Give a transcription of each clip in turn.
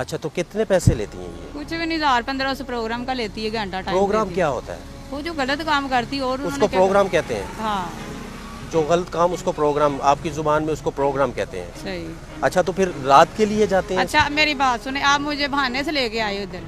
अच्छा, तो कितने पैसे लेती हैं ये? कुछ भी नहीं, 1000-1500 प्रोग्राम का लेती है, घंटा टाइम प्रोग्राम लेती क्या होता है? है। वो जो गलत काम करती है और उसको उन्होंने क्या प्रोग्राम कहते हैं? हाँ जो गलत काम उसको प्रोग्राम, आपकी जुबान में उसको प्रोग्राम कहते हैं। सही। अच्छा, तो फिर रात के लिए जाते हैं? अच्छा मेरी बात सुने, आप मुझे बहाने से लेके आए उधर,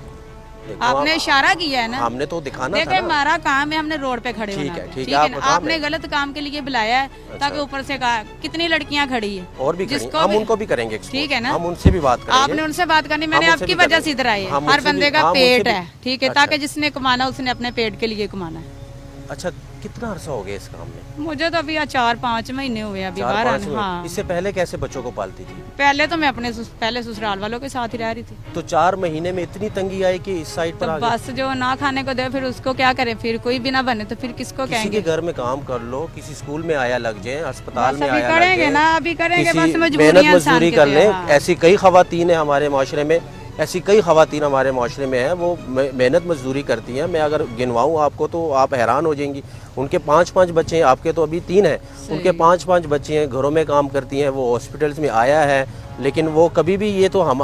देखो, आपने इशारा किया है ना, हमने तो दिखाना देखिए था ना। हमारा काम है, हमने रोड पे खड़े होना है, ठीक ठीक है, है ना? आपका काम आपने है। गलत काम के लिए बुलाया है ताकि ऊपर से कहा कितनी लड़कियां खड़ी है और भी करेंगे, जिसको हम भी- उनको भी करेंगे expose। ठीक है ना? हम उनसे भी बात करेंगे। आपने उनसे बात करनी, मैंने हम उनसे आपकी भी वजह करेंगे। से इधर आई है। हम हर उनसे बंदे भी- का हम उनसे पेट भी- है, ठीक है, अच्छा। ताकि जिसने कमाना उसने अपने पेट के लिए कमाना है। अच्छा, कितना अरसा हो गया इस काम में? मुझे तो अभी 4-5 महीने हुए अभी बाहर 4-5 आने। में? हाँ, इससे पहले कैसे बच्चों को पालती थी? पहले तो मैं अपने पहले ससुराल वालों के साथ ही रह रही थी। तो 4 महीने में इतनी तंगी आई कि इस साइड पर तो आ गए? बस जो ना खाने को दे फिर उसको क्या करे, फिर कोई भी ना बने तो फिर किसको किसी के कहेंगे? घर में काम कर लो, किसी स्कूल में आया लग जाए, अस्पताल बस में अभी आया लग करेंगे जाए, ना, अभी करेंगे, किसी बस मजबूरी मेहनत है इंसान मजदूरी की कर तो, लें। हाँ। ऐसी कई खवातीन है हमारे माशरे में, ऐसी कई खवातीन हमारे माशरे में है, वो मेहनत मजदूरी करती हैं। मैं अगर गिनवाऊँ आपको तो आप हैरान हो जाएंगी। उनके 5-5 बच्चे हैं, आपके तो अभी 3 हैं, उनके 5-5 बच्चे हैं, घरों में काम करती हैं, वो हॉस्पिटल्स में आया है, लेकिन वो कभी भी ये तो हम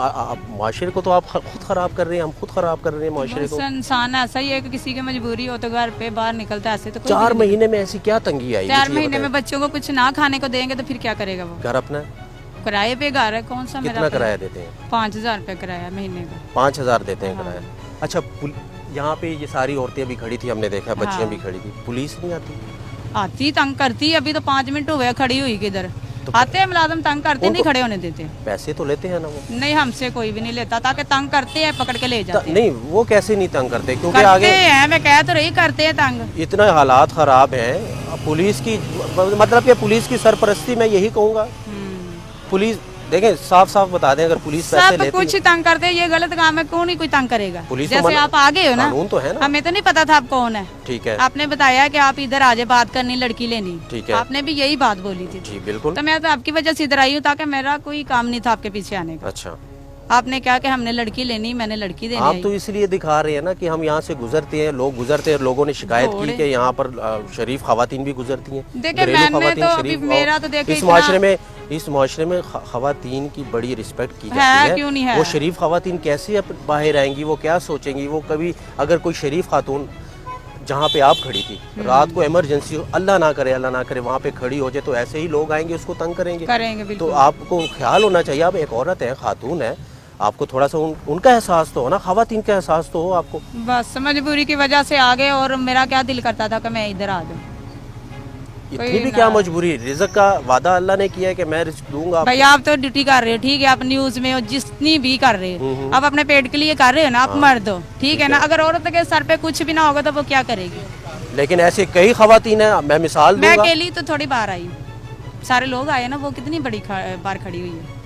माशरे को तो आप खुद ख़राब कर रहे हैं, हम खुद ख़राब कर रहे हैं माशरे बस को। इंसान ऐसा ही है कि किसी की मजबूरी हो तो घर पे बाहर निकलता है, ऐसे तो कोई 4 भी नहीं। महीने में ऐसी क्या तंगी आई? 4 मुझे ये महीने में बताएं। बच्चों को कुछ ना खाने को देंगे तो फिर क्या करेगा वो? घर अपना है? किराए पे घर है, कौन सा मेरा कितना किराया देते हैं? 5000 रुपये किराया महीने का। 5,000 देते हैं हाँ। किराया। अच्छा, यहाँ पे ये सारी औरतें भी खड़ी थी, हमने देखा, बच्चियाँ हाँ। भी खड़ी थी, पुलिस नहीं आती? आती तंग करती, अभी तो 5 मिनट हुए खड़ी हुई किधर, आते हैं मुलाजम तंग करते, नहीं खड़े होने देते। पैसे तो लेते हैं ना वो? नहीं, हमसे कोई भी नहीं लेता, ताकि तंग करते हैं पकड़ के ले जाते हैं। नहीं, वो कैसे नहीं तंग करते? क्योंकि करते आगे हैं, मैं कह तो रही, करते हैं तंग। इतना हालात ख़राब हैं, पुलिस की मतलब कि पुलिस की सरपरस्ती मैं यही कहूँगा। पुलिस देखें, साफ साफ बता दें, अगर पुलिस पैसे सब लेती कुछ है, तंग करते हैं, ये गलत काम है, कौन ही कोई तंग करेगा? पुलिस तो जैसे मना- आप आगे हो ना, कानून तो है ना। हमें तो नहीं पता था आप कौन है, ठीक है, आपने बताया कि आप इधर आ जाए, बात करनी, लड़की लेनी, ठीक है। आपने भी यही बात बोली थी। जी बिल्कुल। तो मैं तो आपकी वजह से इधर आई हूँ, ताकि मेरा कोई काम नहीं था आपके पीछे आने का। अच्छा, आपने कहा कि हमने लड़की लेनी, मैंने लड़की देनी आप आई। तो इसलिए दिखा रहे हैं ना कि हम यहाँ से गुजरते हैं, लोग गुजरते हैं, लोगों ने शिकायत की थोड़े। कि यहाँ पर शरीफ खवातीन भी गुजरती हैं। देखिए, घरेलू मैंने खवातीन तो अभी शरीफ, मेरा और तो देखिए इस इतना- माशरे में खवातीन की बड़ी रिस्पेक्ट की है, जाती है। क्यों नहीं है? वो शरीफ खवातीन कैसे बाहर आएंगी, वो क्या सोचेंगी? वो कभी अगर कोई शरीफ खातून जहाँ पे आप खड़ी थी, रात को इमरजेंसी हो, अल्लाह ना करे वहाँ पे खड़ी हो जाए, तो ऐसे ही लोग आएंगे, उसको तंग करेंगे। करेंगे तो बिल्कुल। आपको ख्याल होना चाहिए, आप एक औरत है, खातून है, आपको थोड़ा सा उनका एहसास तो हो ना, खवातीन का एहसास तो हो आपको। बस मजबूरी की वजह से आ गए, और मेरा क्या दिल करता था कि मैं इधर आ जाऊँ। इतनी भी क्या मजबूरी? रिज़्क का वादा अल्लाह ने किया है कि मैं रिज़्क दूंगा भाई आप तो ड्यूटी कर रहे हो, ठीक है, आप न्यूज में हो, जितनी भी कर रहे हो, आप अपने पेट के लिए कर रहे हो ना, आप मर्द हो, ठीक है ना? अगर औरत के सर पे कुछ भी ना होगा तो वो क्या करेगी? लेकिन ऐसे कई खवातीन हैं, मैं मिसाल मैं दूंगा। अकेली तो थोड़ी बार आई हूँ, सारे लोग आए ना, वो कितनी बड़ी बार खड़ी हुई है।